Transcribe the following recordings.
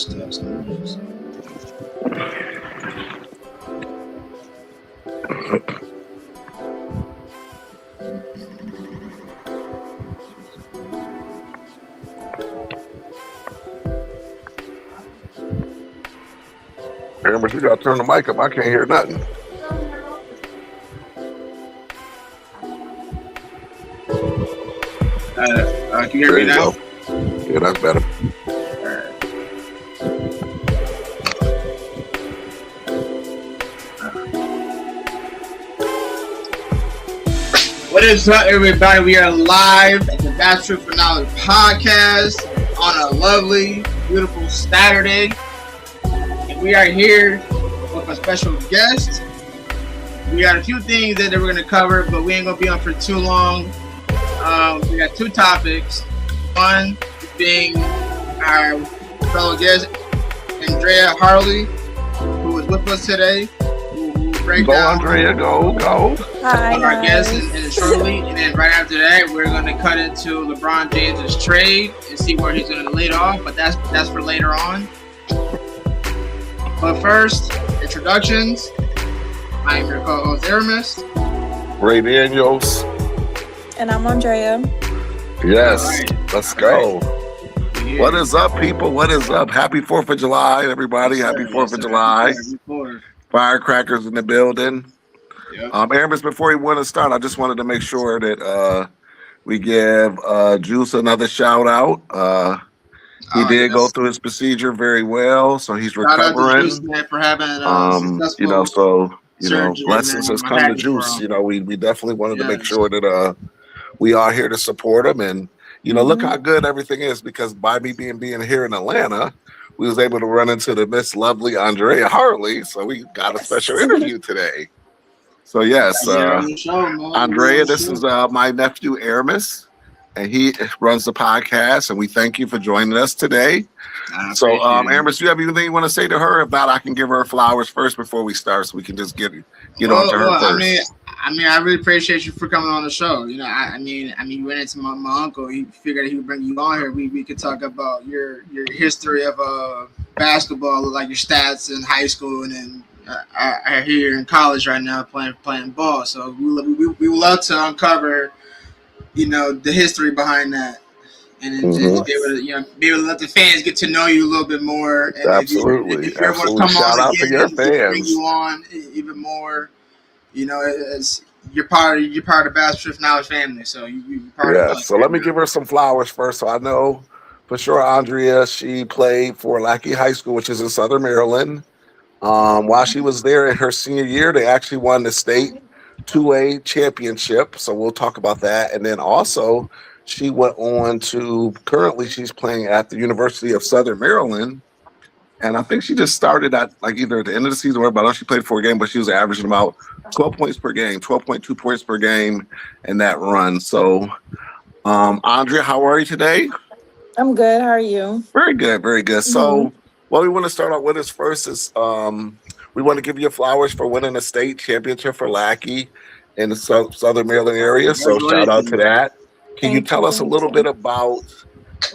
Steps and moves. But you gotta turn the mic up. I can't hear nothing. Can you hear There me you now? go. Yeah, that's better. What is up, everybody? We are live at the Bachelor for Knowledge podcast on a lovely, beautiful Saturday. And we are here with a special guest. We got a few things that we're going to cover, but we ain't going to be on for too long. We got two topics. One being our fellow guest, Andrea Harley, who is with us today. Go, Andrea, go. Hi, Our guest and shortly, and then right after that, we're going to cut into LeBron James' trade and see where he's going to lead off. But that's for later on. But first, introductions. I am your co-host Aramis. Ray Daniels. and I'm Andrea. Yes, Right. let's go. Yeah. What is up, people? What is up? Happy 4th of July, everybody. Happy 4th of July. Happy 4th. Firecrackers in the building. Yep. Aramis, before we want to start, I just wanted to make sure that we give Juice another shout out. He did go through his procedure very well, so he's Shout out to recovering. Juice, man, for having successful surgery, blessings man. has I'm come to happy for Juice. him. We definitely wanted to make Yes. sure that we are here to support him, and look how good everything is, because by me being here in Atlanta, we was able to run into the Miss Lovely Andrea Harley, so we got a special interview today. So yes, Yeah, on the show, man. Andrea, On the this show. is my nephew Aramis, and he runs the podcast, and we thank you for joining us today. I So, appreciate it. Aramis, do you have anything you want to say to her? If not, I can give her flowers first before we start, so we can just get on to her first. I really appreciate you for coming on the show. I mean, you ran into my uncle. He figured he would bring you on here. We could talk about your history of basketball, like your stats in high school, and then I hear you're in college right now playing ball. So we would love to uncover, the history behind that. And then just be able to let the fans get to know you a little bit more. And Absolutely. if you ever want to come Shout on out to again, your we can bring fans. you on even more. As you're part of the Bachelor Knowledge family, so you're part of us. So let me give her some flowers first. So I know for sure, Andrea, she played for Lackey High School, which is in Southern Maryland. While she was there in her senior year, they actually won the state 2A championship. So we'll talk about that. And then also, she went on to, currently she's playing at the University of Southern Maryland. And I think she just started at either at the end of the season or about, she played 4 games, but she was averaging about 12 points per game, 12.2 points per game in that run. So, Andrea, how are you today? I'm good. How are you? Very good, very good. So, what we want to start out with is first is we want to give you flowers for winning a state championship for Lackey in the Southern Maryland area. So, shout out to that. Can you tell us a little bit about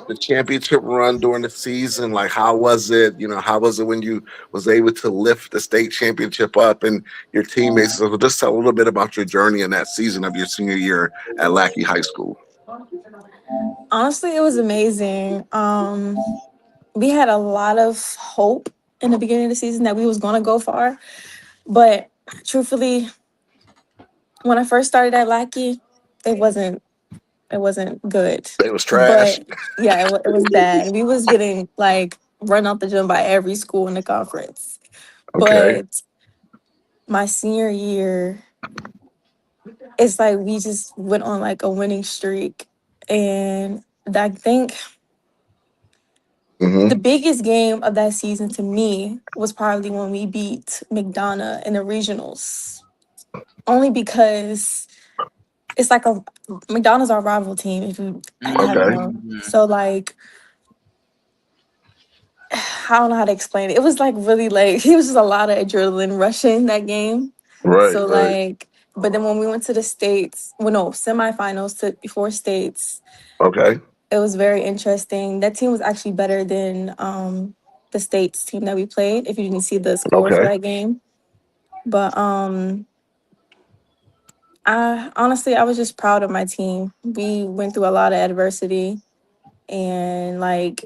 the championship run during the season? Like, how was it? How was it when you was able to lift the state championship up and your teammates? So just tell a little bit about your journey in that season of your senior year at Lackey High School. Honestly, it was amazing. We had a lot of hope in the beginning of the season that we was going to go far. But truthfully, when I first started at Lackey, it wasn't good. It was trash. But yeah, it was bad. We was getting run out the gym by every school in the conference. Okay. But my senior year, it's like we just went on a winning streak. And I think the biggest game of that season to me was probably when we beat McDonough in the regionals. Only because it's McDonough's our rival team, if you haven't known. So I don't know how to explain it. It was really it was just a lot of adrenaline rushing that game. Right. So but then when we went to the states, semifinals to before states. Okay. It was very interesting. That team was actually better than the state's team that we played. If you didn't see the score for Okay. that game, but I honestly I was just proud of my team. We went through a lot of adversity, and like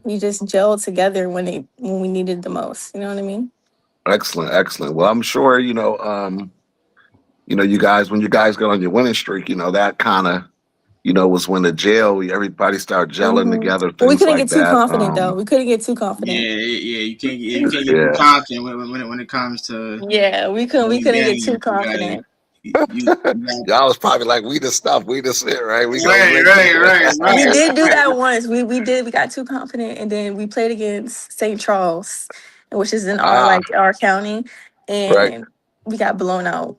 we just gelled together when we needed the most. You know what I mean? Excellent, excellent. Well, I'm sure you guys when you guys got on your winning streak, that kind of was when the jail everybody started gelling Hmm. together, But we things couldn't get like too that. confident though. We couldn't get too Yeah, confident. yeah. You can't get too Yeah, confident when it comes to Yeah, we winning couldn't get too games. You gotta confident. you got y'all was probably like, we the stuff, we the shit, right? We gonna right, win right, right, We right. did do that once. We got too confident, and then we played against St. Charles, which is in our Ah, like our county, right. and we got blown out.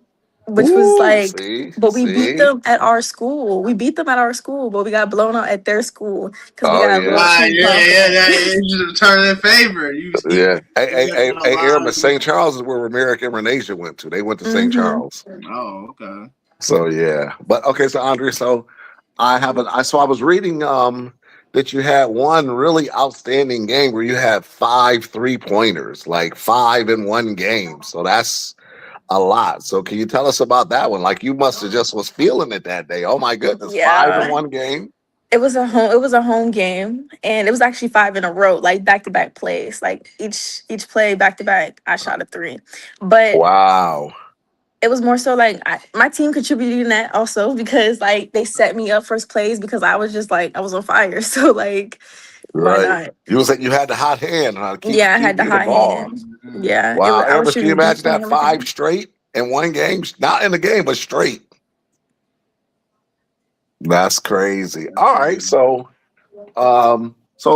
Which was Ooh, like, see, but we beat see. them at our school. We beat them at our school, but we got blown out at their school because we Oh got a little yeah, Right, too yeah. confident. That is just turning in favor. yeah. Hey, You hey, got hey, a hey, lot Airman, of. St. Charles is where America and Renasia went to. They went to St. Hmm. Charles. Oh, okay. So yeah. But okay, so Andre, so I was reading that you had one really outstanding game where you had 5 3-pointers, like 5 in one game. So that's a lot. So can you tell us about that one? Like you must have just was feeling it that day. Oh my goodness, 5 in one game. It was a home game, and it was actually five in a row, like back to back plays. Like each play back to back, I shot a three. But Wow. it was more so like my team contributed in that also because like they set me up first plays because I was just like I was on fire. So like why Right. not? You had the hot hand, huh? Yeah, I Keep had the you the hot ball. hand. Mhm. Yeah, Wow. I was Amos, can you shooting imagine decent and that five everything. straight in one game? Not in the game, but straight. That's crazy. All right. So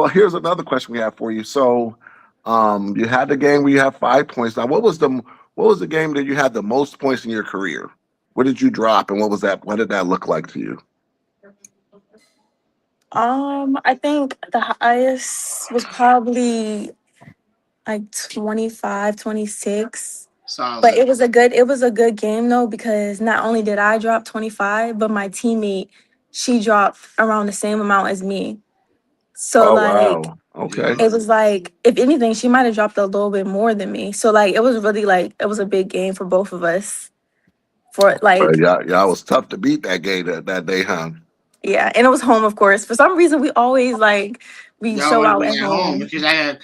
here's another question we have for you. So you had the game where you have 5 points. Now what was the game that you had the most points in your career? What did you drop and what did that look like to you? I think the highest was probably like 25, 26. But Solid. it was a good game though because not only did I drop 25, but my teammate she dropped around the same amount as me. So Oh like wow. Okay. Yeah. it was like if anything she might have dropped a little bit more than me. So like it was really like it was a big game for both of us. For But like y'all was tough to beat that game that day, huh? yeah, and it was home of course. For some reason we always like we Y'all show want to out be at at home home. because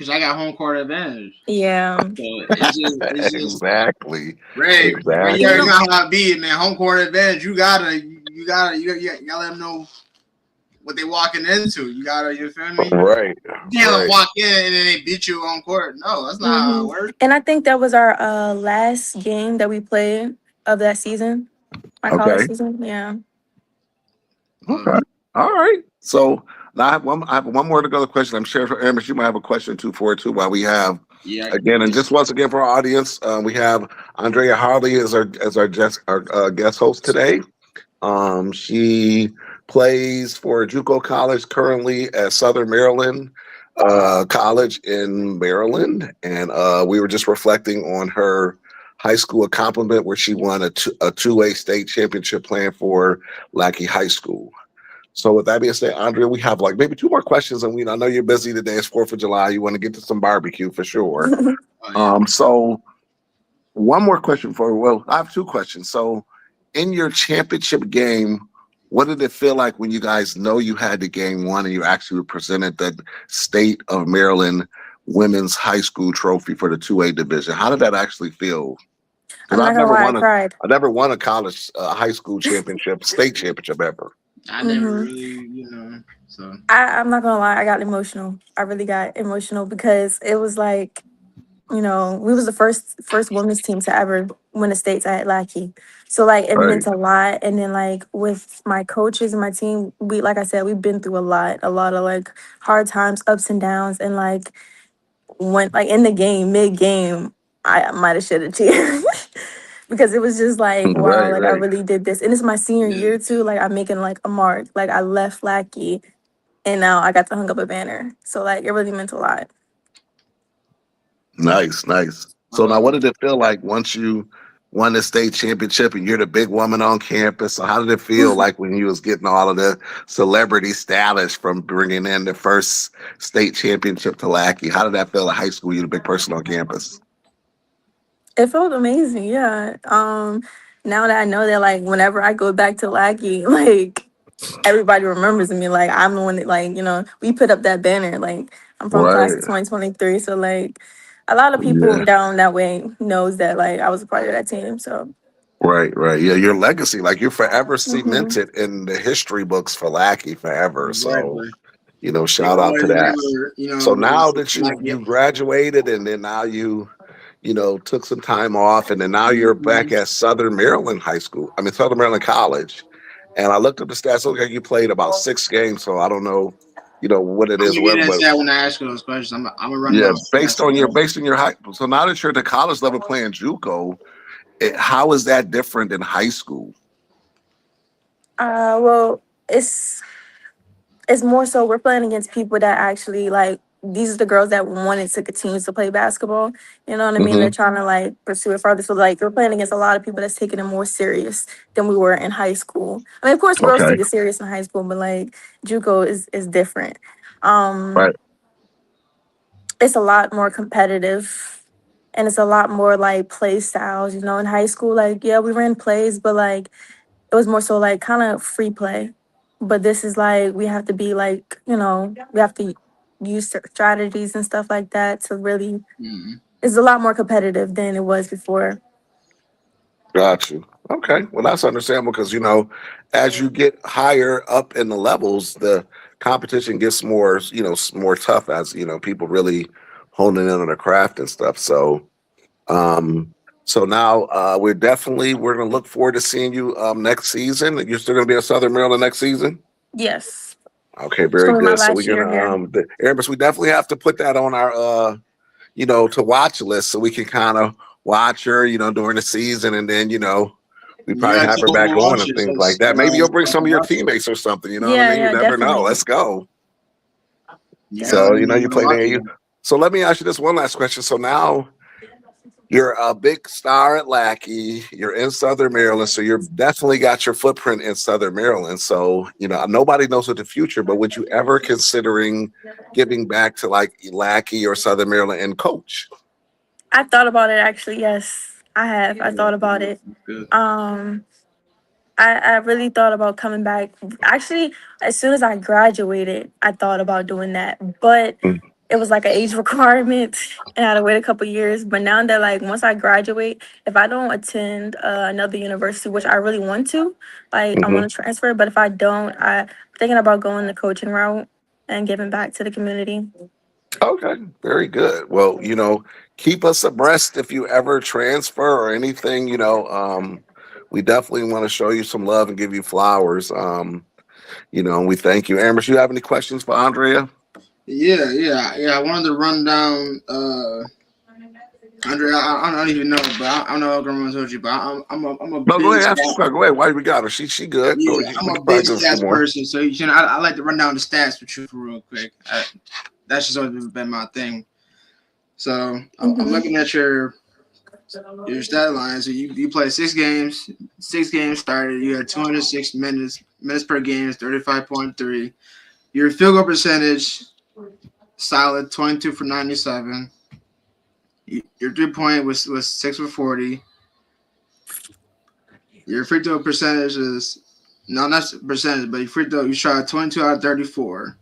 I got home court advantage. Yeah. So it's just Exactly. Ray. Ray, you You already Exactly. know, know how I be, man. Home court advantage. You gotta let them know what they walking into. You feel me? Right. You can't Right. walk in and then they beat you on court. No, that's not how it works. and I think that was our last game that we played of that season, my college Okay. season. Yeah. Okay. All right. So now I have one more to go question. I'm sure for Amos, you might have a question too for it too while we have Yeah, again, and just once again for our audience, we have Andrea Harley as our guest host today. She plays for JUCO College currently at Southern Maryland College in Maryland, and we were just reflecting on her high school accomplishment where she won a two-way state championship playing for Lackey High School. So with that being said, Andrea, we have like maybe two more questions, and I know you're busy today. It's 4th of July. You want to get to some barbecue for sure. oh yeah. So one more question I have two questions. So in your championship game, what did it feel like when you guys know you had the game won and you actually presented the state of Maryland women's high school trophy for the 2A division? How did that actually feel? Because I'm not gonna lie, I cried. I never won a college high school championship, state championship ever. I never Hmm. really. So I'm not gonna lie, I got emotional. I really got emotional because it was like, we was the first women's team to ever win a states at Lackey. So like it Right. meant a lot. And then like with my coaches and my team, we like I said, we've been through a lot of like hard times, ups and downs, and like when like in the game, mid game, I might have shed a tear. Because it was just like, wow, Right, like I right. really did this. And it's my senior yeah. year too. Like I'm making like a mark. Like I left Lackey and now I got to hung up a banner. So like it really meant a lot. Nice, nice. I So now love what it. did it feel like once you won the state championship, and you're the big woman on campus. So how did it feel like when you was getting all of the celebrity status from bringing in the first state championship to Lackey? How did that feel at high school? You the big person on campus. It felt amazing, yeah. Now that I know that, like, whenever I go back to Lackey, like, everybody remembers me. Like, I'm the one that, like, we put up that banner. Like, I'm from class Right. of 2023, so like, a lot of people Yeah. down that way knows that like I was a part of that team. So. Right, right. Yeah, your legacy, like you're forever Hmm. cemented in the history books for Lackey forever. So, Exactly. They shout out to always that. remember, So now it's that like, you graduated and then now took some time off and then now you're back at Southern Maryland High School. I mean Southern Maryland College. And I looked up the stats. Look like you played about 6 games. So I don't know, what it I'm is, gonna get whatever. into But that when I ask you those questions. I'm gonna run yeah, down stats. based on your high. So now that you're at the college level playing JUCO, how is that different than high school? Well, it's more so we're playing against people that actually like these are the girls that wanted to continue to play basketball. You know what I mean? They're Hmm. trying to like pursue it further. So like we're playing against a lot of people that's taking it more serious than we were in high school. I mean, of course, girls Okay. take it serious in high school, but like JUCO is different. Um, Right. it's a lot more competitive, and it's a lot more like play styles. In high school, like yeah, we ran plays, but like it was more so like kind of free play. But this is like we have to be like, we have to use certain strategies and stuff like that to really Mhm. it's a lot more competitive than it was before. Got you. Okay. Well, that's understandable because, as you get higher up in the levels, the competition gets more, more tough as, people really honing in on the craft and stuff. Um, so now we're going to look forward to seeing you next season. You're still going to be at Southern Maryland next season? Yes. Okay. It's Very gonna be my good. So last we're year going here. Erebus, we definitely have to put that on our, to watch list so we can kind of watch her, during the season. And then, we probably Yeah, have her keep back on on and watching. things like Since, that. Maybe you'll bring some of your watching. teammates or something. You know what I Yeah, mean? You yeah, never know. definitely. Let's go. Yeah, So, let me know you when I'm play there. watching. So let me ask you this one last question. So now you're a big star at Lackey. You're in Southern Maryland. So you're definitely got your footprint in Southern Maryland. So, nobody knows what the future, but would you ever considering giving back to like Lackey or Southern Maryland and coach? I thought about it actually. Yes, I have. I thought about it. Good. Um, I really thought about coming back. Actually, as soon as I graduated, I thought about doing that. But it was like an age requirement and I had to wait a couple years. But now that like once I graduate, if I don't attend another university, which I really want to, like I Mm-hmm. want to transfer. But if I don't, I'm thinking about going the coaching route and giving back to the community. Okay, very good. Well, keep us abreast if you ever transfer or anything. We definitely want to show you some love and give you flowers. And we thank you. Amber, you have any questions for Andrea? Yeah. I wanted to run down. Andre, I don't even know, but I don't know what grandma told you, but I'm a No, go big ahead. Ask your stat. question. Go ahead. Why we got her? She good. Yeah, I'm We a can big probably give us some stats more. person, so I like to run down the stats with you for real quick. That's just always been my thing. So I'm Hmm. looking at your stat line. So you played 6 games. 6 games started. You had 206 minutes per game is 35.3. Your field goal percentage solid, 22 for 97. Your 3 point was 6 for 40. Your free throw percentage is no, not percentage, but your free throw you shot 22 out of 34.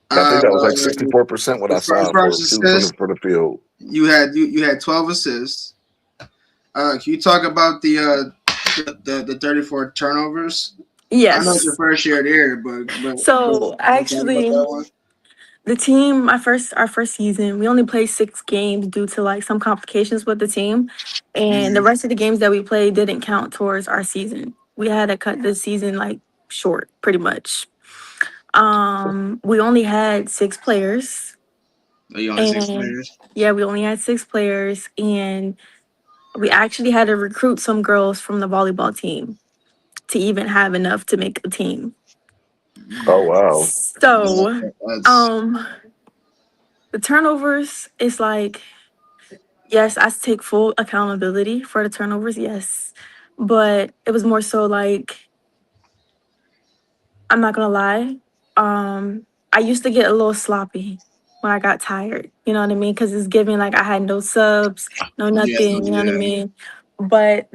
I think Uh, that was like 64% what I as saw far for as shooting from assists, the field. you had 12 assists. Can you talk about the 34 turnovers? I know it's your Yes. first year there, but So can you talk about that actually, one? the team, our first season, we only played 6 games due to like some complications with the team, and the Mhm. rest of the games that we played didn't count towards our season. We had to cut the season like short, pretty much. We only had 6 players, Oh, you only six and players. yeah, we only had 6 players, and we actually had to recruit some girls from the volleyball team to even have enough to make a team. Oh, Mm. wow. So, That's um, the turnovers is like Yes, I take full accountability for the turnovers, yes. But it was more so like, I'm not gonna lie. I used to get a little sloppy when I got tired. You know what I mean? Because it's giving like I had no subs, no Yeah, nothing. You know what I yeah, mean? But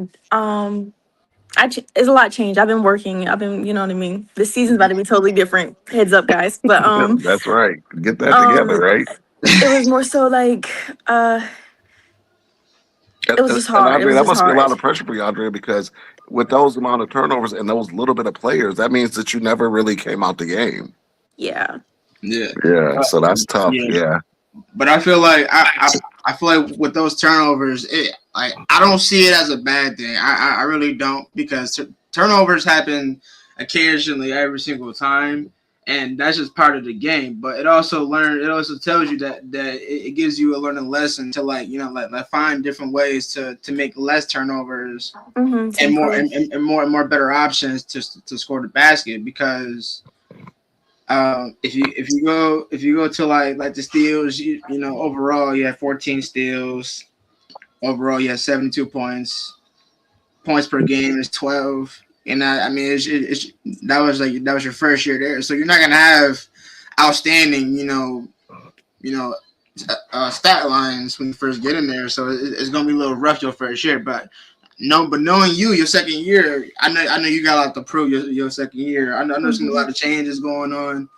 it's a lot changed. I've been working. I've been, you know what I mean. This season's about to be totally different. Heads up, guys. But That's right. Get that together, um, right? it was more so like And, it was and just and hard. It Andrea, was that just must be a lot hard. of pressure for you, Andrea, because with those amount of turnovers and those little bit of players, that means that you never really came out the game. Yeah. yeah. Yeah, But, so that's tough. yeah, Yeah. but I feel like I feel like with those turnovers, I don't see it as a bad thing. I really don't, because turnovers happen occasionally every single time, and that's just part of the game. But it also tells you that it gives you a learning lesson to, like, like find different ways to make less turnovers To and more improve. and more better options to score the basket. Because if you go to like the steals, overall you have 14 steals. Overall, you have 72 points. Points per game is 12. And I mean, that was your first year there, so you're not gonna have outstanding, you know, stat lines when you first get in there. So it's gonna be a little rough your first year, but. No, but knowing you, your second year, I know you got a lot to prove your second year. I know there's gonna be a lot of changes going on,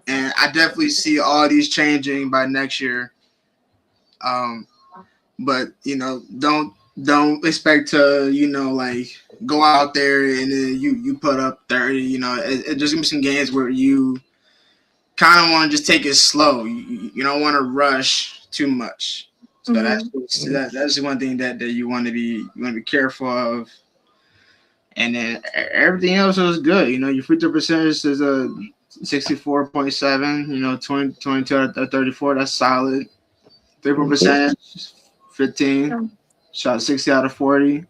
and I definitely see all these changing by next year. Um, but don't expect to like go out there and then you put up 30. It just gonna be some games where you kind of want to just take it slow. You don't want to rush too much. So Hmm. that's one thing that you want to be careful of. And then everything else was good. Your free throw percentage is a 64.7. 22 out of 34. That's solid. 3-point percentage 15. Shot 60 out of 40.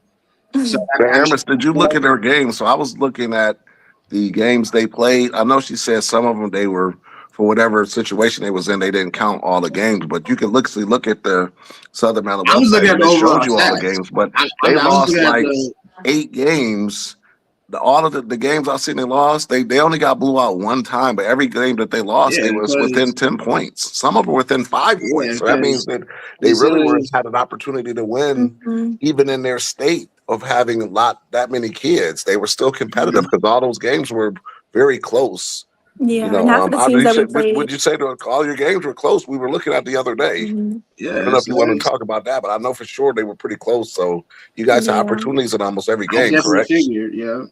So The I mean, Amos, did you look at their games? So I was looking at the games they played. I know she said some of them they were for whatever situation they was in, they didn't count all the games. But you can look at the Southern Maryland I was looking website at and the it overall shows you all the stats. games. But I they was lost looking at like the 8 games. All of the games I've seen they lost, they only got blew out one time, but every game that they lost, yeah they was within because 10 points. Some of them within 5 points. yeah So that means because that they this really were is had an opportunity to win, Hmm. even in their state of having that many kids. They were still competitive because all those games were very close. Yeah, and half of the Audrey, teams you that we said, would played. you say that all your games were close? We were looking at the other day. Hmm. I don't yeah. know if So you want to talk about that, but I know for sure they were pretty close. So you guys had Yeah, opportunities in almost every I game, definitely correct? figured, yeah.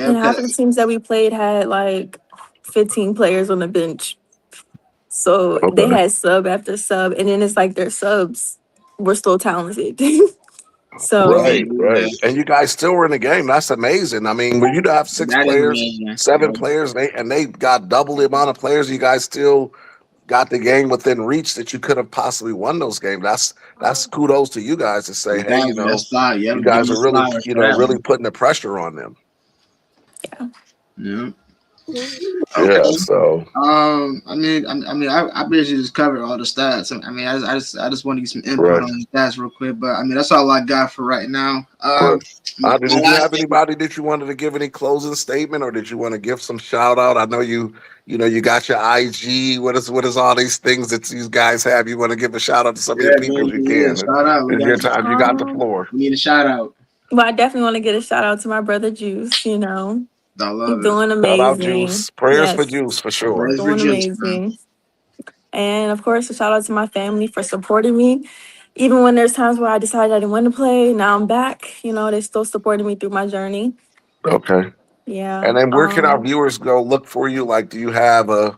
and half of the Because teams that we played had like 15 players on the bench. So they Okay. had sub after sub, and then it's like their subs were still talented. So Right, yeah, right. And you guys still were in the game. That's amazing. I mean, when you have six that is players, amazing. seven Yeah, players, they got double the amount of players, you guys still got the game within reach that you could have possibly won those games. That's kudos to you guys to say, hey, exactly. That's fine. Yeah, you give guys me are really, flowers for that really one. putting the pressure on them. yeah. Yeah. Yeah. Okay. So I basically just covered all the stats. I mean, I just want to get some input right, on the stats real quick, but I mean, that's all I got for right now. right. Audrey, My did you last have thing, anybody that you wanted to give any closing statement, or did you want to give some shout out? I know you got your IG. What is all these things that these guys have? You want to give a shout out to some of your yeah, people man, as you yeah, can. shout out. It's your time. You got the Um, floor. We need a shout out. well, I definitely want to get a shout out to my brother Juice. I He's love it. doing Shout out amazing. Juice. Prayers for Yes, Juice for sure. Praise for doing juice, man. amazing. And of course, a shout out to my family for supporting me. Even when there's times where I decided I didn't want to play, now I'm back. They still supported me through my journey. Okay. Yeah. And then where can our viewers go look for you? Like, do you have a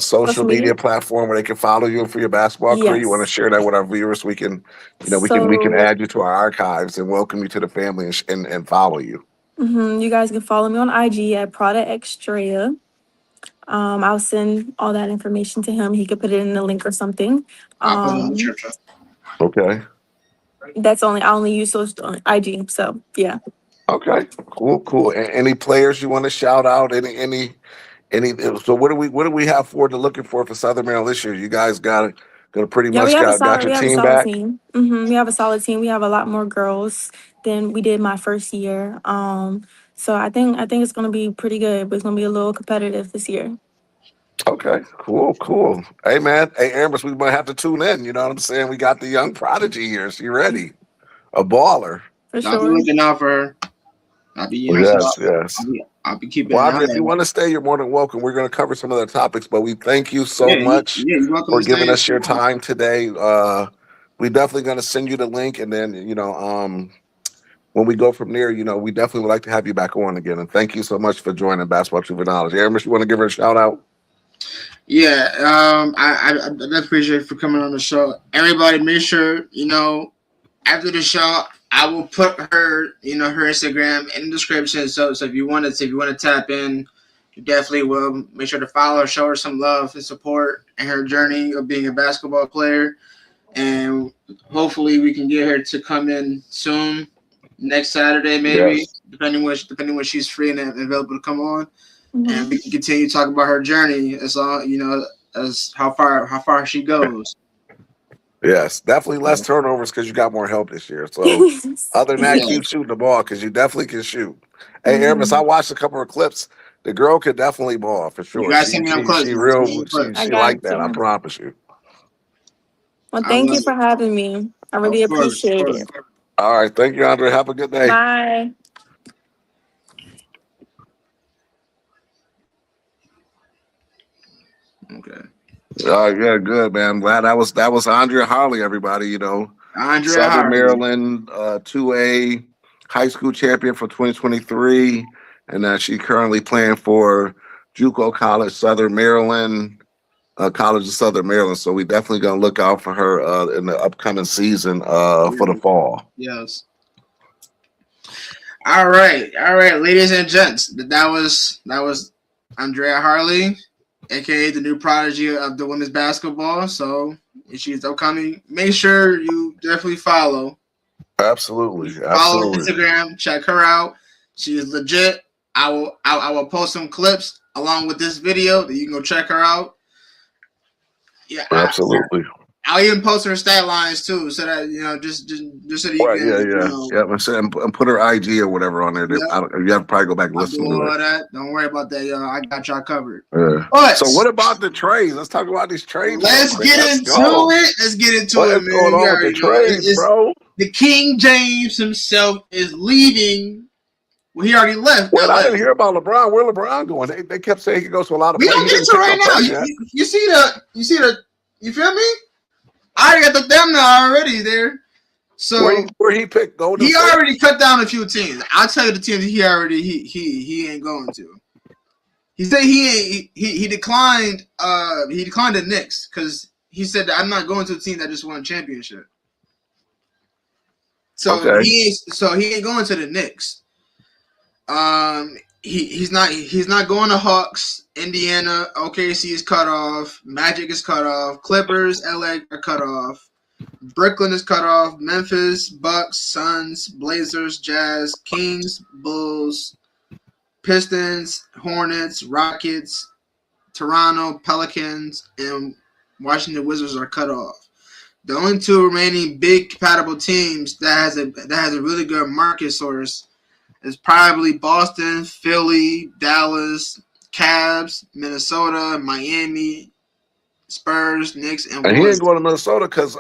social Social media? media platform where they can follow you for your basketball career? You want to Yes. share that with our viewers? We can, we can So add you to our archives and welcome you to the family and follow you. you guys can follow me on IG at Prada Extrea. I'll send all that information to him. He could put it in the link or something. I'll put it in the Um, church. Okay. I only use social on IG. So yeah. Okay. Cool. Cool. Any players you want to shout out? Any? So what do we have for looking for Southern Maryland this year? You guys got Gonna pretty Yeah, much got your we have a team solid back. team. We have a solid team. We have a lot more girls than we did my first year. So I think it's gonna be pretty good, but it's gonna be a little competitive this year. Okay, cool. Hey man, hey Amber's, we might have to tune in. You know what I'm saying? We got the young prodigy here. She ready, a baller. For I'll be sure. looking out for her. I'll be, so Yes. I'll be keeping Well, an eye Andre, if you on want to stay, you're more than welcome. We're going to cover some other topics, but we thank you her. so much You're welcome for to stay. giving us your time today. We definitely going to send you the link, and then when we go from there, we definitely would like to have you back on again. And thank you so much for joining Basketball Truth and Knowledge. Aaron, you want to give her a shout out? Yeah, I definitely appreciate you for coming on the show. Everybody, make sure after the show, I will put her her Instagram in the description. So if you want to tap in, you definitely will. Make sure to follow her, show her some love and support in her journey of being a basketball player, and hopefully we can get her to come in soon, next Saturday maybe, Yes. depending when she's free and available to come on. And we can continue to talk about her journey as long, as how far she goes. Yes, definitely less turnovers because you got more help this year. So other than that, Yeah. keep shooting the ball because you definitely can shoot. Hey, Aaron, I watched a couple of clips. The girl could definitely ball for sure. You guys send me them clips. I She got like that. I you. promise you. Well, I thank love you for it. having me. I really Of course, appreciate it. All right, thank you, Andre. Have a good day. Bye. Okay. Yeah, good, man. Glad that was Andrea Harley, everybody, Andrea Southern Harley. Maryland 2A high school champion for 2023. And she currently playing for JUCO College, Southern Maryland, College of Southern Maryland. So we definitely gonna look out for her in the upcoming season for the fall. Yes. All right, ladies and gents. That was Andrea Harley, aka the new prodigy of the women's basketball. So if she's upcoming, make sure you definitely follow. Absolutely. Follow Instagram, check her out. She is legit. I will post some clips along with this video that you can go check her out. Yeah, absolutely. I'll even post her stat lines too, so that just so that you can. Yeah. And put her IG or whatever on there. You have to probably go back and listen to it. That. Don't worry about that, y'all. I got y'all covered. But so what about the trades? Let's talk about these trades. Let's get into it. What's going on with the trades, bro? The King James himself is leaving. Well, he already left. Well, I didn't hear about LeBron. Where LeBron going? They kept saying he could go to a lot of places. We don't get to right now. You see the. You feel me? I already got the thumbnail already there. So where he picked Golden He State? already cut down a few teams. I'll tell you the teams he ain't going to. He said he declined the Knicks because he said that I'm not going to a team that just won a championship. So he ain't going to the Knicks. He's not going to Hawks. Indiana, OKC is cut off. Magic is cut off. Clippers, LA are cut off. Brooklyn is cut off. Memphis, Bucks, Suns, Blazers, Jazz, Kings, Bulls, Pistons, Hornets, Rockets, Toronto, Pelicans, and Washington Wizards are cut off. The only two remaining big compatible teams that has a really good market source is probably Boston, Philly, Dallas, Cavs, Minnesota, Miami, Spurs, Knicks, and he ain't going to Minnesota because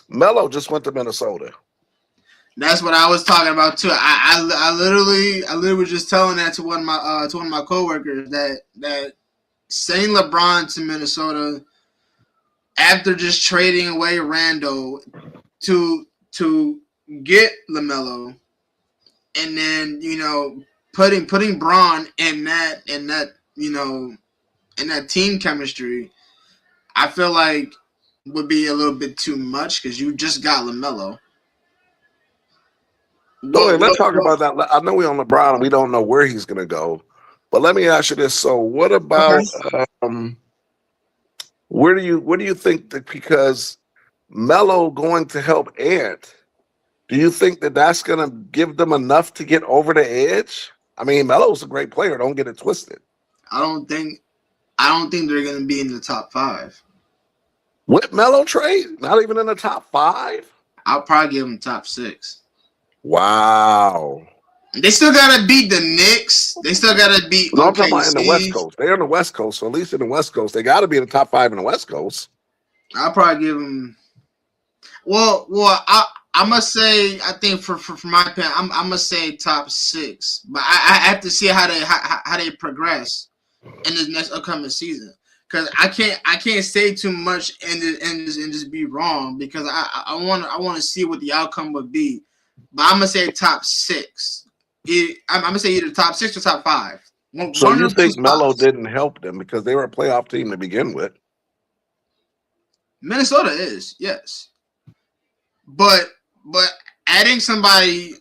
Melo just went to Minnesota. That's what I was talking about too. I literally was just telling that to one of my coworkers that sending LeBron to Minnesota after just trading away Randall to get LaMelo, and then putting Braun in that team chemistry, I feel like would be a little bit too much because you just got LaMelo. Let's talk about that. I know we on LeBron and we don't know where he's going to go, but let me ask you this: so, what about where do you think that because Melo going to help Ant? Do you think that that's going to give them enough to get over the edge? I mean, Melo's a great player. Don't get it twisted. I don't think they're going to be in the top 5. With Melo trade, not even in the top 5. I'll probably give them top 6. Wow. They still gotta beat the Knicks. They still gotta beat No, I'm talking about in the West OKC. Coast. They're in the West Coast, so at least in the West Coast, they got to be in the top 5 in the West Coast. I'll probably give them. Well, I must say, I think for my opinion, I must say top 6. But I have to see how they progress in this next upcoming season. Because I can't say too much and just be wrong, because I want to see what the outcome would be. But I'm gonna say top 6. I'm gonna say either top 6 or top 5. So One you of those think two Melo spots. didn't help them because they were a playoff team to begin with? Minnesota is, yes, but adding somebody,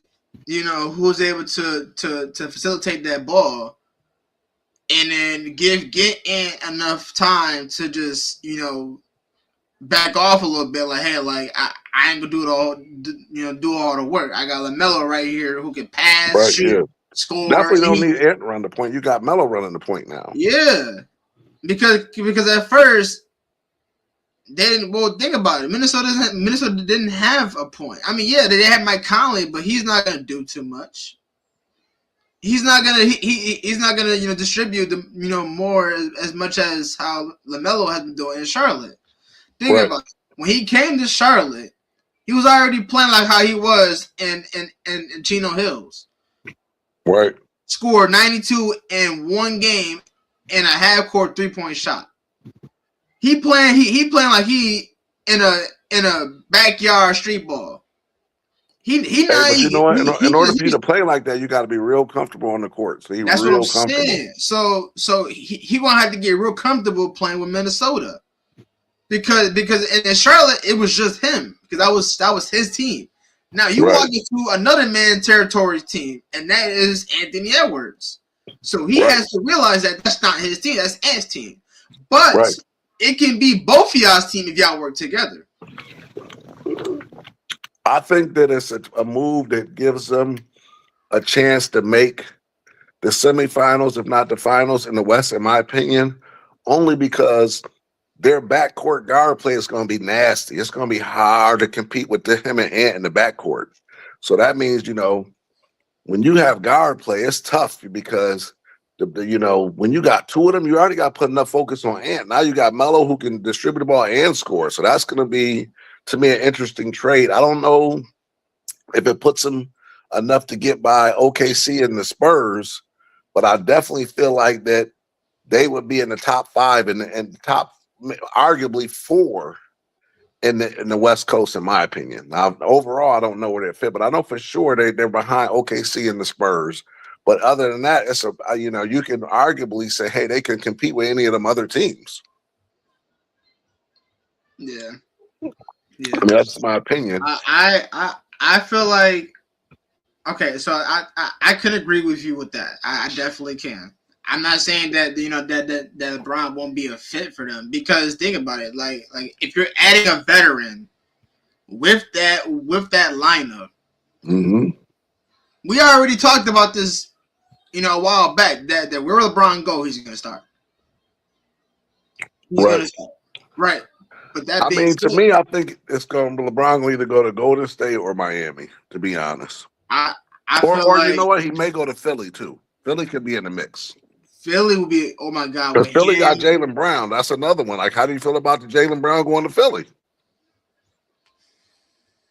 who's able to facilitate that ball, and then get in enough time to just back off a little bit, like, hey, like I ain't gonna do it all, do all the work. I got LaMelo right here who can pass, Right, shoot, yeah. score. Definitely don't and need Ant to run the point. You got Melo running the point now. Yeah, because at first they didn't. Well, think about it. Minnesota didn't have a point. I mean, yeah, they had Mike Conley, but he's not gonna do too much. He's not gonna he's not gonna distribute the more as much as how LaMelo has been doing in Charlotte. Think about it. When he came to Charlotte, he was already playing like how he was in Chino Hills. Right. Scored 92 in one game and a half-court 3-point shot. He playing like he in a backyard street ball. But you know what? In order for you to play like that, you got to be real comfortable on the court. So that's what I'm saying. So he gonna have to get real comfortable playing with Minnesota, because in Charlotte it was just him, because that was his team. Now you walk into another man territory's team, and that is Anthony Edwards. So he has to realize that that's not his team. That's Ant's team. But it can be both of y'all's team if y'all work together. I think that it's a move that gives them a chance to make the semifinals, if not the finals, in the West, in my opinion, only because their backcourt guard play is going to be nasty. It's going to be hard to compete with him and Ant in the backcourt. So that means, when you have guard play, it's tough because, when you got 2 of them, you already got to put enough focus on Ant. Now you got Melo who can distribute the ball and score. So that's going to be, to me, an interesting trade. I don't know if it puts him enough to get by OKC and the Spurs, but I definitely feel like that they would be in the top 5 and top, arguably 4 in the West Coast, in my opinion. Now, overall, I don't know where they fit, but I know for sure they're behind OKC and the Spurs. But other than that, it's you can arguably say, hey, they can compete with any of them other teams. Yeah. I mean, that's my opinion. I feel like, okay, so I can agree with you with that. I definitely can. I'm not saying that that LeBron won't be a fit for them, because think about it, like if you're adding a veteran with that lineup, we already talked about this, a while back, that where LeBron go, he's gonna start. Right. But that to me, I think it's going to LeBron will either go to Golden State or Miami, to be honest. I or feel like, you know what? He may go to Philly too. Philly could be in the mix. Philly will be, oh my God. Because Philly got Jaylen Brown. That's another one. Like, how do you feel about the Jaylen Brown going to Philly?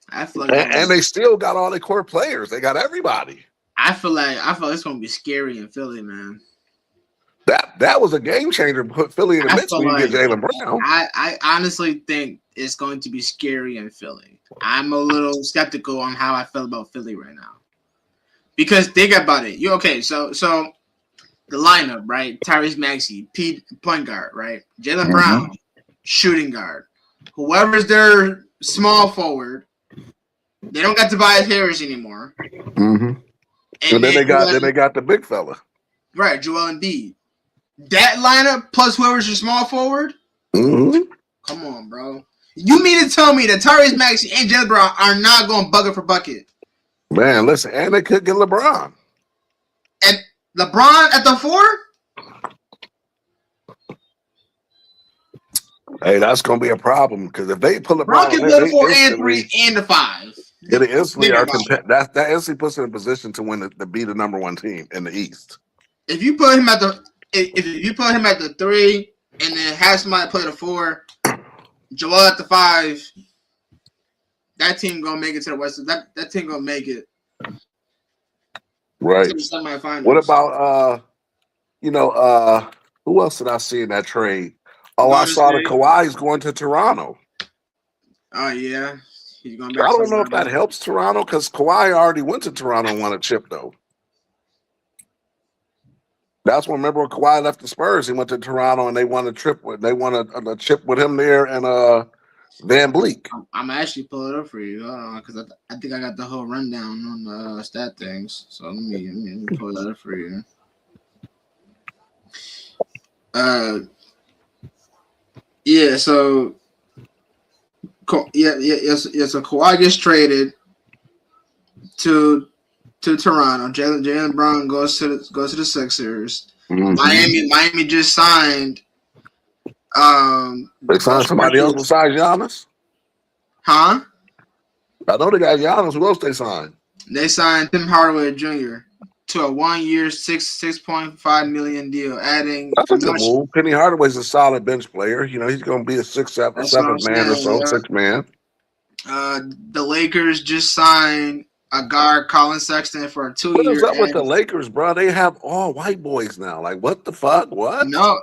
I feel like and they still got all their core players. They got everybody. I feel like it's going to be scary in Philly, man. That was a game changer to put Philly in the mix when you get Jaylen Brown. I honestly think it's going to be scary in Philly. I'm a little skeptical on how I feel about Philly right now. Because think about it. So the lineup, right? Tyrese Maxey, Pete, point guard, right? Jaylen Brown, shooting guard. Whoever's their small forward, they don't got Tobias Harris anymore. And then they got the big fella. Right, Joel Embiid. That lineup plus whoever's your small forward? Come on, bro. You mean to tell me that Tyrese Maxey and Jaylen Brown are not going bucket for bucket? Man, listen, and they could get LeBron. And LeBron at the 4? Hey, that's gonna be a problem because if they put Bron LeBron on can there, play the they 4 and instantly 3 and the 5. they instantly Think are about it. that instantly puts them in a position to win to be the number one team in the East. If you put him at the if you put him at the 3 and then have somebody play the 4, Joel at the 5, that team gonna make it to the West. That team gonna make it Right. to the semifinals. What about who else did I see in that trade? Oh, I Golden saw the State. Kawhi's going to Toronto. Oh yeah, he's going I back. don't know if that helps Toronto because Kawhi already went to Toronto and won a chip though. That's when remember when Kawhi left the Spurs, he went to Toronto and they won a chip with him there and Van Bleek. I'm actually pulling it up for you because I think I got the whole rundown on the stat things. So let me pull that up for you. Yeah. So So Kawhi gets traded to Toronto. Jaylen Brown goes to the Sixers. Mm-hmm. Miami just signed. They signed somebody else besides Giannis? Huh? I know they got Giannis. Who else they signed? They signed Tim Hardaway Jr. to a 1-year, $6.5 million deal, adding. That's a good move. Penny Hardaway's a solid bench player. You know, he's going to be a 6'7" man or so, 6 man. The Lakers just signed a guard, Colin Sexton, for a 2-year. What is up with the Lakers, bro? They have all white boys now. Like, what the fuck? What? No.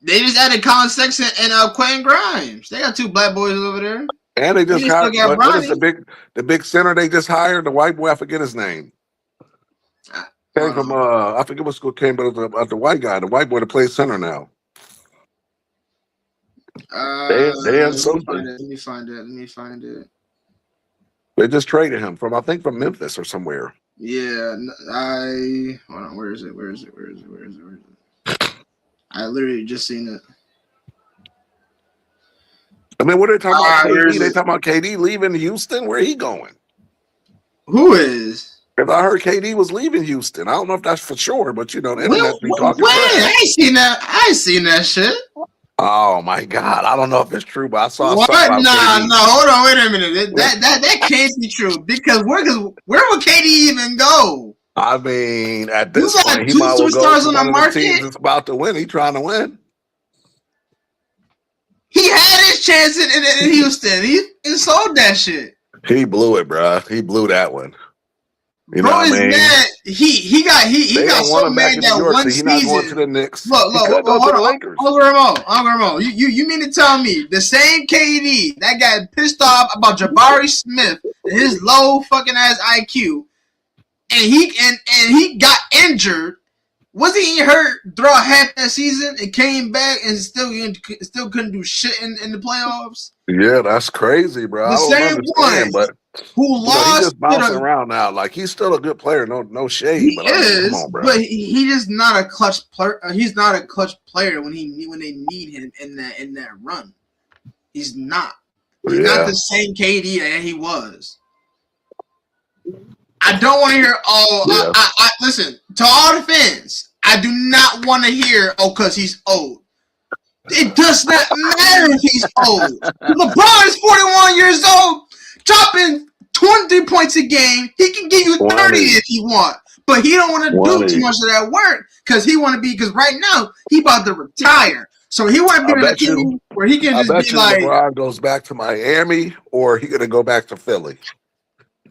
They just added Colin Sexton and Quentin Grimes. They got 2 black boys over there. And they just hired what is the big center they just hired? The white boy, I forget his name. Came from I forget what school came, but the white guy, the white boy that plays center now. They had something. Let me find it. They just traded him from Memphis or somewhere. Yeah, hold on. Where is it? I literally just seen it. I mean, what are they talking about? KD? They talking about KD leaving Houston? Where he going? Who is? Because I heard KD was leaving Houston. I don't know if that's for sure, but the internet be talking. When? I ain't seen that shit. Oh my God, I don't know if it's true, but I saw. What? Nah, hold on, wait a minute. That can't be true because where would KD even go? I mean, at this point, he two might well go superstars to on the one of market. the teams that's about to win. He's trying to win. He had his chance in Houston. He sold that shit. He blew it, bro. He blew that one. You know Bro what I mean? Mad. He got so mad that York, one so season. He's not going to the Knicks. Look, go to the Lakers. Uncle Ramo. You mean to tell me the same KD that got pissed off about Jabari Smith and his low fucking ass IQ, and he got injured? Wasn't he hurt throughout half that season and came back and still couldn't do shit in the playoffs? Yeah, that's crazy, bro. The same one, but who lost? He's just bouncing around now. Like he's still a good player. No shade. He but is, come on, bro. but he's just not a clutch player. He's not a clutch player when they need him in that run. He's not. He's not the same KD that he was. I don't want to hear. I listen to all the fans. I do not want to hear. Because he's old. It does not matter if he's old. LeBron is 41 years old, dropping 23 points a game. He can give you 30 if he want, but he don't want to do too much of that work because right now he about to retire. So he want to be in a team where he can just be like. LeBron goes back to Miami, or he gonna go back to Philly.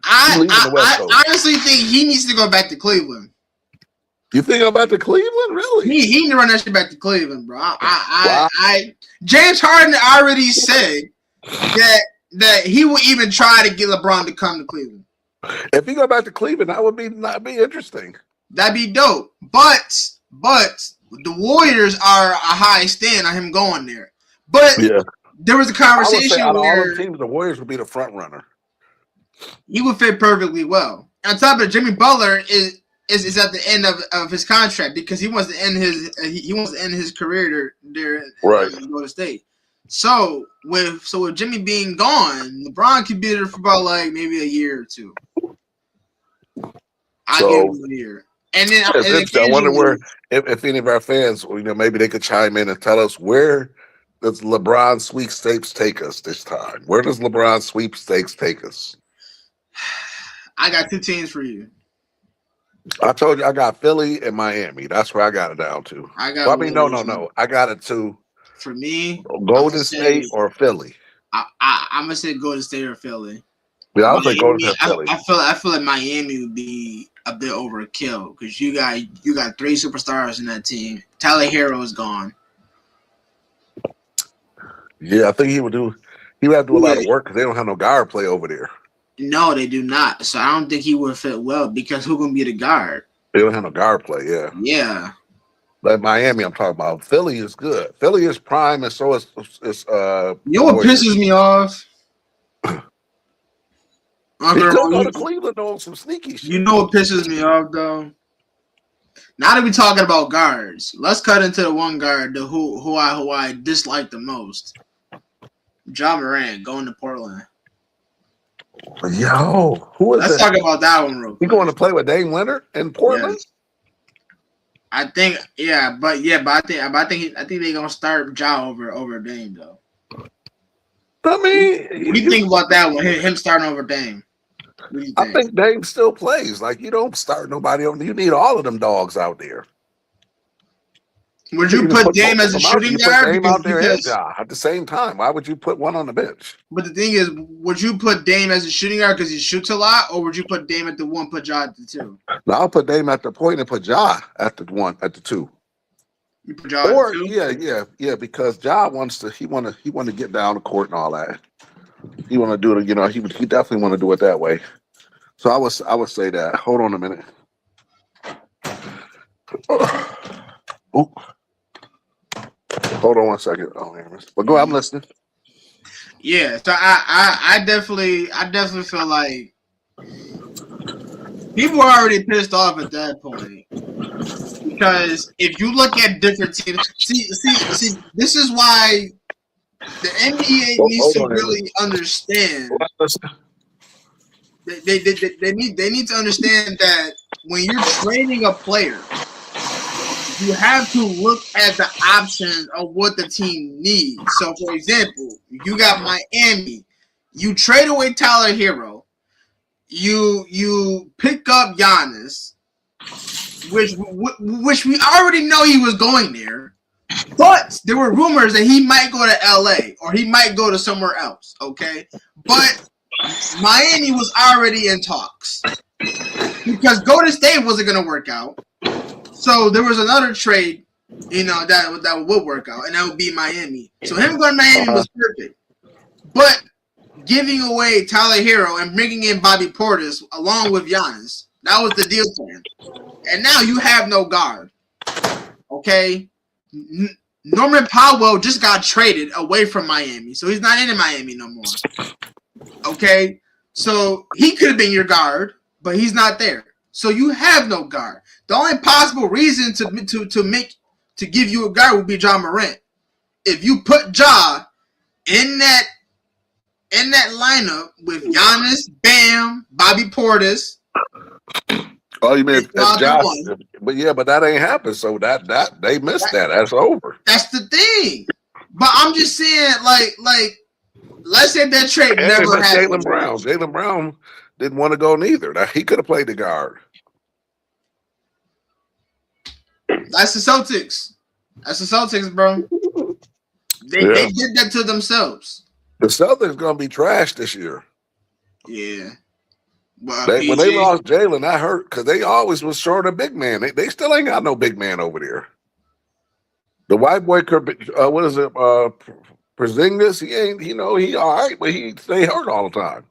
I honestly think he needs to go back to Cleveland. You think I'm back to Cleveland? Really? He need to run that shit back to Cleveland, bro. James Harden already said that he will even try to get LeBron to come to Cleveland. If he go back to Cleveland, that'd be interesting. That'd be dope. But the Warriors are a high stand on him going there. But there was a conversation out of where all the teams, the Warriors would be the front runner. He would fit perfectly well. On top of it, Jimmy Butler is at the end of his contract because he wants to end his career there in Golden State. So with Jimmy being gone, LeBron could be there for about like maybe a year or two. I'll give him a year. And then I wonder where if any of our fans, maybe they could chime in and tell us where does LeBron sweepstakes take us this time? Where does LeBron sweepstakes take us? I got 2 teams for you. I told you I got Philly and Miami. That's where I got it down to. I Well, got I mean, one of those. no. I got it to For me, I'm gonna Golden say State or Philly. I'm gonna say Golden State or Philly. Yeah, I'll say Golden Miami, State, Philly. I feel like Miami would be a bit overkill because you got 3 superstars in that team. Tyler Hero is gone. Yeah, I think he would have to do a lot of Yeah. work because they don't have no guard play over there. No, they do not. So I don't think he would fit well because who gonna be the guard? They don't have no guard play. Yeah. Yeah. Like Miami, I'm talking about. Philly is good. Philly is prime, and so is You know what pisses me off? He could go to Cleveland on some sneaky shit. You know what pisses me off though? Now that we're talking about guards, let's cut into the one guard who I dislike the most. Ja Morant going to Portland. Yo, who is Let's that? talk about that one real quick. You going to play with Dame Leonard in Portland? Yes. I think, but I think they're gonna start Ja over Dame though. I mean, What do you think about that one? Him starting over Dame. What do you think? I think Dame still plays. Like you don't start nobody on. You need all of them dogs out there. Would you put Dame as a shooting guard? Dame out there and Ja at the same time. Why would you put one on the bench? But the thing is, would you put Dame as a shooting guard because he shoots a lot, or would you put Dame at the 1, put Ja at the 2? No, I'll put Dame at the point and put Ja at the 1, at the 2. You put Ja or at the 2? yeah, because Ja wants to. He want to get down the court and all that. He want to do it. You know, he definitely want to do it that way. So I would say that. Hold on a minute. Oh. Hold on 1 second. Oh, but go ahead, I'm listening. Yeah, so I definitely feel like people are already pissed off at that point because if you look at different teams, see, this is why the NBA needs to really understand. They need to understand that when you're training a player, you have to look at the options of what the team needs. So, for example, you got Miami. You trade away Tyler Hero. You pick up Giannis, which we already know he was going there. But there were rumors that he might go to LA or he might go to somewhere else. Okay, but Miami was already in talks because Golden State wasn't going to work out. So there was another trade, that would work out, and that would be Miami. So him going to Miami was perfect. But giving away Tyler Hero and bringing in Bobby Portis along with Giannis, that was the deal plan. And now you have no guard. Okay? Norman Powell just got traded away from Miami, so he's not in Miami no more. Okay? So he could have been your guard, but he's not there. So you have no guard. The only possible reason to give you a guard would be Ja Morant. If you put Ja in that lineup with Giannis, Bam, Bobby Portis. Oh, you mean Ja? But that ain't happened. So that they missed that. That's over. That's the thing. But I'm just saying, like, let's say that trade never happened. Jaylen Brown didn't want to go neither. He could have played the guard. That's the Celtics. That's the Celtics, bro. They did that to themselves. The Celtics gonna be trash this year. Yeah. Well, when they lost Jalen, that hurt because they always was short of big man. They still ain't got no big man over there. The white boy, what is it? Porzingis, he ain't. He all right, but he stay hurt all the time.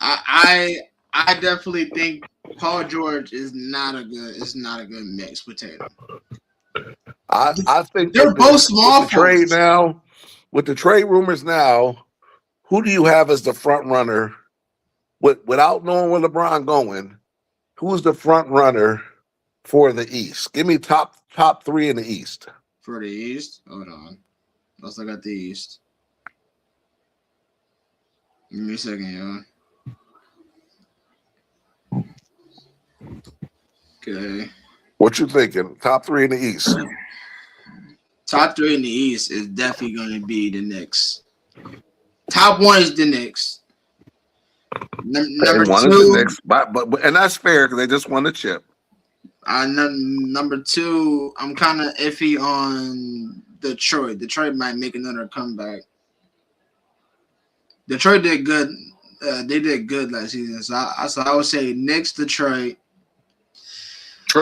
I definitely think Paul George is not a good mix with Tatum. I think they're both small. With the trade rumors now, who do you have as the front runner? Without knowing where LeBron going, who's the front runner for the East? Give me top 3 in the East. For the East, hold on. Let's look at the East. Give me a second, y'all. Okay. What you thinking? Top 3 in the East. Top 3 in the East is definitely going to be the Knicks. Top 1 is the Knicks. Number one 2, is the Knicks, but and that's fair because they just won the chip. Number 2, I'm kind of iffy on Detroit. Detroit might make another comeback. Detroit did good. They did good last season, so I would say Knicks, Detroit.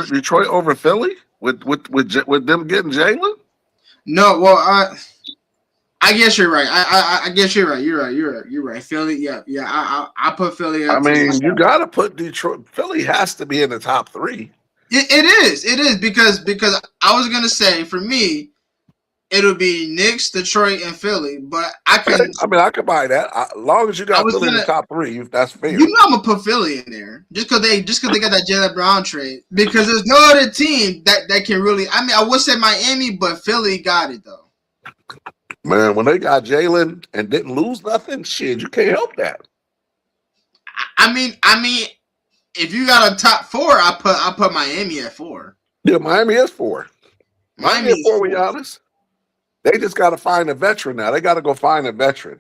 Detroit over Philly with them getting Jalen. No, well, I guess you're right. I guess you're right. You're right. Philly, yeah. I put Philly up. I mean, you got to put Detroit. Philly has to be in the top 3. It is because I was gonna say for me, it'll be Knicks, Detroit, and Philly. But I could buy that as long as you got Philly in the top 3. That's fair. You know, I'm gonna put Philly in there just because they got that Jaylen Brown trade. Because there's no other team that can really. I mean, I would say Miami, but Philly got it though. Man, when they got Jalen and didn't lose nothing, shit, you can't help that. I mean, if you got a top 4, I put Miami at 4. Yeah, Miami is 4. Miami is 4. We honest. They just got to find a veteran now. They got to go find a veteran.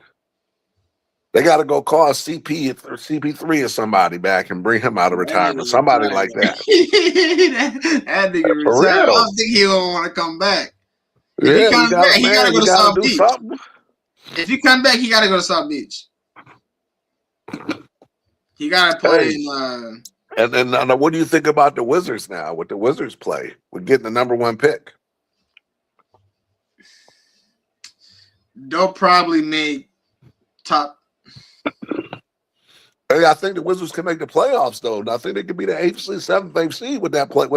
They got to go call CP or CP3 or somebody back and bring him out of retirement. Somebody like that. That nigga retired. I don't think he will want to come back. If he comes back, he gotta go to South Beach. Something. If he come back, he gotta go to South Beach. He gotta play in. And then what do you think about the Wizards now? What the Wizards play? We're getting the number 1 pick. They'll probably make top. Hey, I think the Wizards can make the playoffs though. I think they could be the 8th seed, 7th, 8th seed with that roster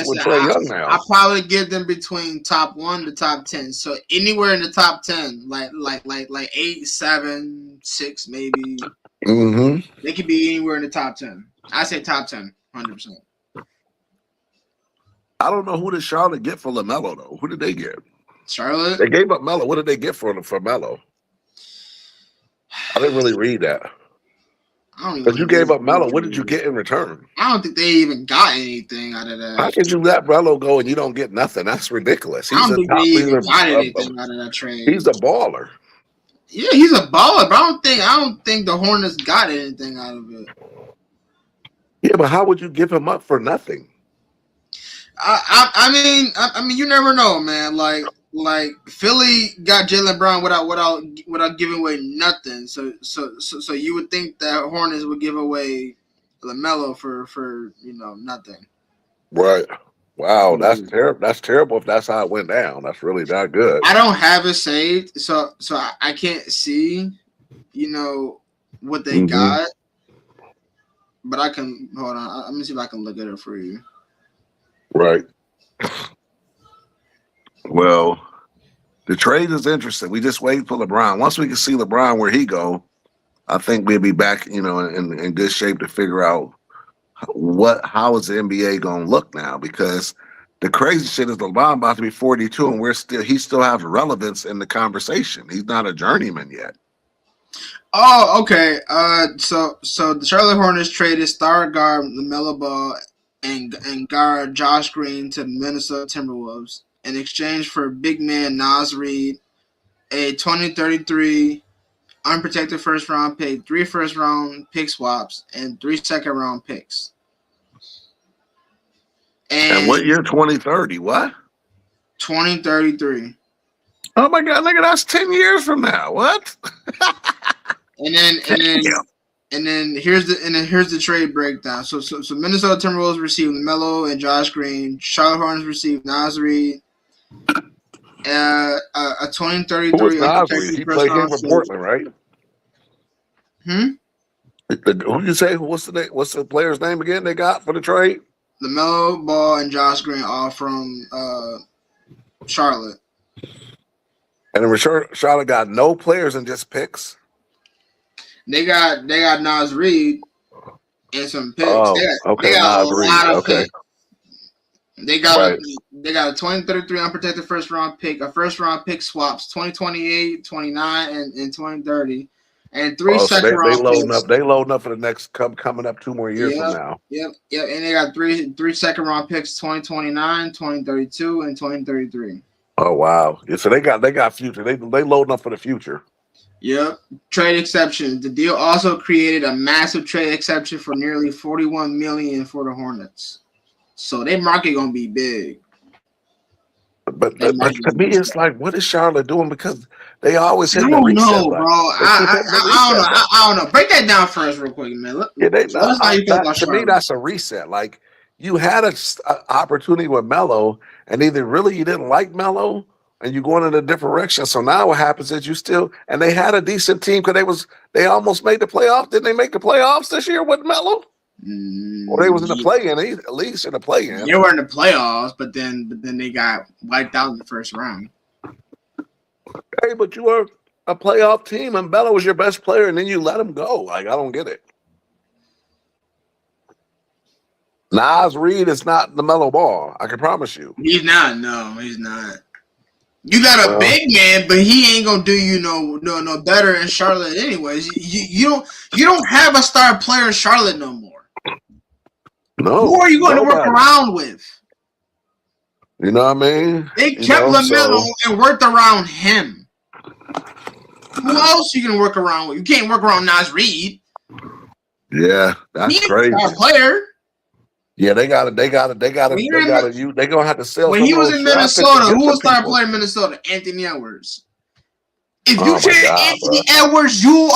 with Trae Young now. I'll probably give them between top 1 to top 10. So anywhere in the top 10, like 8, 7, 6, maybe. Mm-hmm. They could be anywhere in the top 10. I say top 10, 100%. I don't know who did Charlotte get for LaMelo though. Who did they get? Charlotte. They gave up Melo. What did they get for Melo? I didn't really read that. Because you gave up Melo. What did you get in return? I don't think they even got anything out of that. How could you let Melo go and you don't get nothing? That's ridiculous. I don't think they even got anything out of that trade. He's a baller. Yeah, he's a baller, but I don't think the Hornets got anything out of it. Yeah, but how would you give him up for nothing? I mean, you never know, man. Like Philly got Jaylen Brown without giving away nothing. So you would think that Hornets would give away LaMelo for nothing. Right. Wow, that's terrible. That's terrible if that's how it went down. That's really not good. I don't have it saved, so I can't see, what they got. But I can hold on. Let me see if I can look at it for you. Right. Well, the trade is interesting. We just wait for LeBron. Once we can see LeBron where he go, I think we'll be back, in good shape to figure out how is the NBA going to look now? Because the crazy shit is LeBron about to be 42, and he still has relevance in the conversation. He's not a journeyman yet. Oh, okay. So the Charlotte Hornets traded star guard LaMelo Ball and guard Josh Green to Minnesota Timberwolves in exchange for big man Naz Reid, a 2033 unprotected first round pick, 3 first round pick swaps, and 3 second round picks. And what year? 2030? What? 2033. Oh my God! Look at that's 10 years from now. What? And then here's the trade breakdown. So Minnesota Timberwolves received LaMelo and Josh Green. Charlotte Hornets received Naz Reid, a 2033. Who was Naz Reid? He played here for Portland, right? Who you say? What's the name? What's the player's name again? They got for the trade? LaMelo Ball and Josh Green, all from Charlotte. And in return, Charlotte got no players and just picks. They got Naz Reid and some picks. Oh, they got Naz Reid. Okay. Picks. They got a 2033 unprotected first round pick, a first round pick swaps, 2028, 29, and 2030, and 3 second round picks. They loading up for the next coming up 2 more years from now. Yep. And they got three second round picks, 2029, 2032, and 2033. Oh wow! Yeah, so they got future. They loading up for the future. Yep. Trade exception. The deal also created a massive trade exception for nearly $41 million for the Hornets. So their market gonna be big. But to me, it's like, what is Charlotte doing? Because they always I hit the don't reset know, button. bro. I don't know. Break that down for us real quick, man. To me, that's a reset. Like, you had an opportunity with Melo, and either really you didn't like Melo, and you're going in a different direction. So now what happens is and they had a decent team because they almost made the playoffs. Didn't they make the playoffs this year with Melo? Or they was in the play-in, at least in the play-in. They were in the playoffs, but then they got wiped out in the first round. Hey, but you were a playoff team, and Melo was your best player, and then you let him go. Like, I don't get it. Naz Reid is not the Melo Ball. I can promise you. He's not. No, he's not. You got a big man, but he ain't gonna do you no better in Charlotte, anyways. You don't have a star player in Charlotte no more. No. Who are you going to work around with? You know what I mean? They kept LaMelo and worked around him. Who else you can work around with? You can't work around Naz Reid. Yeah, that's crazy. A player. Yeah, they gonna have to sell. When he was in Minnesota, who was star player in Minnesota? Anthony Edwards. If you trade Anthony Edwards, you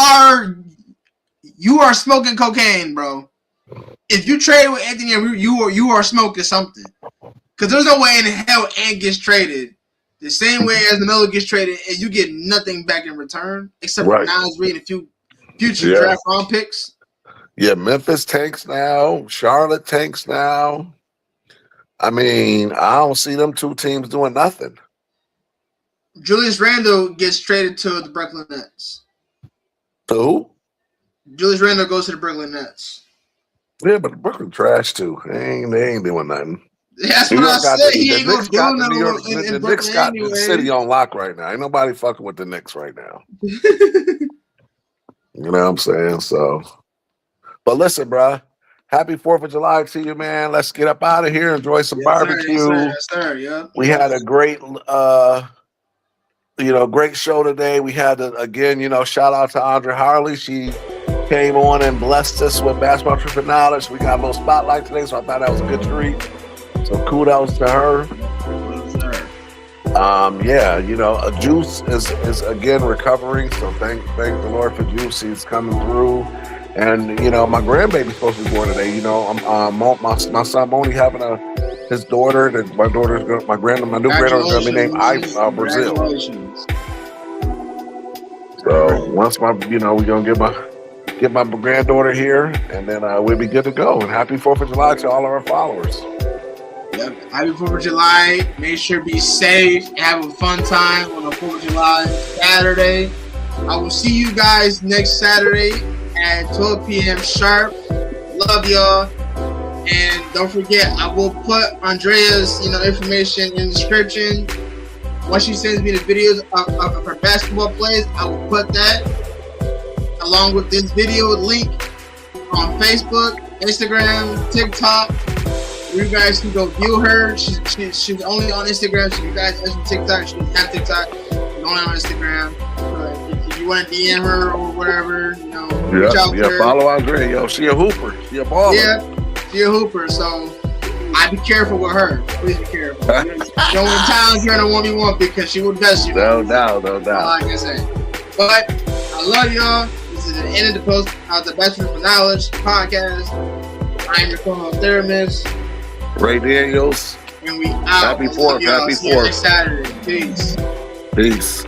are smoking cocaine, bro. If you trade with Anthony Edwards, you are smoking something. Because there's no way in hell Ant gets traded the same way as LaMelo gets traded, and you get nothing back in return except for Naz Reid and a few future draft round picks. Yeah, Memphis tanks now. Charlotte tanks now. I mean, I don't see them two teams doing nothing. Julius Randle gets traded to the Brooklyn Nets. To who? Julius Randle goes to the Brooklyn Nets. Yeah, but the Brooklyn trash too. They ain't doing nothing. That's what I said. He ain't gonna do nothing in the Knicks got the city on lock right now. Ain't nobody fucking with the Knicks right now. You know what I'm saying? So, but listen, bro. Happy 4th of July to you, man. Let's get up out of here. Enjoy some barbecue. Yes, sir. Yeah. We had a great, great show today. We had again, shout out to Andre Harley. She came on and blessed us with basketball truth and knowledge. We got a little spotlight today, so I thought that was a good treat. So kudos to her. Juice is again recovering. So thank the Lord for Juice. He's coming through. And my grandbaby's supposed to be born today. My son Moni having his daughter. My new granddaughter's gonna be named Brazil. So once we're gonna get my granddaughter here, and then we'll be good to go. And happy 4th of July to all of our followers. Yep. Happy 4th of July. Make sure to be safe and have a fun time on the 4th of July Saturday. I will see you guys next Saturday at 12 p.m. sharp. Love y'all. And don't forget, I will put Andrea's information in the description. Once she sends me the videos of her basketball plays, I will put that along with this video link on Facebook, Instagram, TikTok. You guys can go view her. She's only on Instagram. So you guys have TikTok. She doesn't have TikTok. She's only on Instagram. If you want to DM her or whatever, reach out to her. Follow Andrea. Yo, she a hooper. She a baller. Yeah, she a hooper. So be careful with her. Please be careful. Don't challenge her in a 1v1 because she will dust you. No doubt. All I can say. But I love y'all. This is the end of the Bachelor for Knowledge podcast. I am your co-host Theramis. Ray Daniels. And we out. Happy 4th. Happy 4th. Saturday. Peace. Peace.